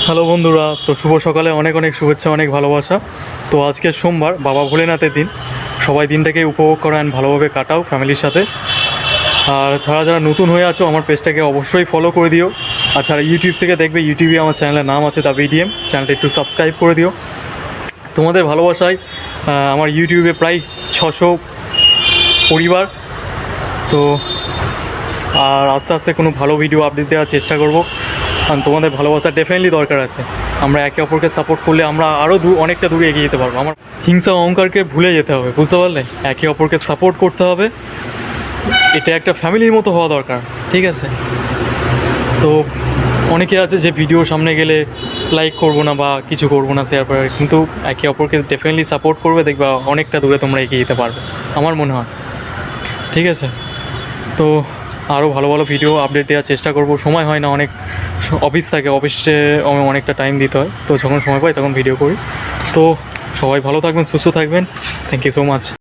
Hello বন্ধুরা, তো শুভ সকালে অনেক অনেক শুভেচ্ছা, অনেক ভালোবাসা। তো আজকে সোমবার, বাবা ভোলেনাথের দিন। সবাই দিনটাকে উপভোগ করো অ্যান্ড ভালোভাবে কাটাও ফ্যামিলির সাথে। আর যারা যারা নতুন হয়ে আছো আমার পেজটাকে অবশ্যই ফলো করে দিও। আর যারা ইউটিউব থেকে দেখবে, ইউটিউবে আমার চ্যানেলের নাম আছে দ্য ভিডিএম, চ্যানেলটা একটু সাবস্ক্রাইব করে দিও। তোমাদের ভালোবাসায় আমার ইউটিউবে প্রায় 600 পরিবার। তো আর আস্তে আস্তে কোনো ভালো ভিডিও আপডেট দেওয়ার চেষ্টা করব। কারণ তোমাদের ভালোবাসা ডেফিনেটলি দরকার আছে। আমরা একে অপরকে সাপোর্ট করলে আমরা আরও অনেকটা দূরে এগিয়ে যেতে পারবো। আমার হিংসা অহংকারকে ভুলে যেতে হবে, বুঝতে পারলে? একে অপরকে সাপোর্ট করতে হবে। এটা একটা ফ্যামিলির মতো হওয়া দরকার, ঠিক আছে? তো অনেকে আছে যে ভিডিও সামনে গেলে লাইক করবো না বা কিছু করবো না, শেয়ার করে, কিন্তু একে অপরকে ডেফিনেটলি সাপোর্ট করবে, দেখবা অনেকটা দূরে তোমরা এগিয়ে যেতে পারবে, আমার মনে হয়। ঠিক আছে? তো আরও ভালো ভালো ভিডিও আপডেট দেওয়ার চেষ্টা করব। সময় হয় না, অনেক অফিস থাকে, অফিসে অনেকটা টাইম দিতে হয়। তো যখন সময় পাই তখন ভিডিও করি। তো সবাই ভালো থাকবেন, সুস্থ থাকবেন। Thank you so much.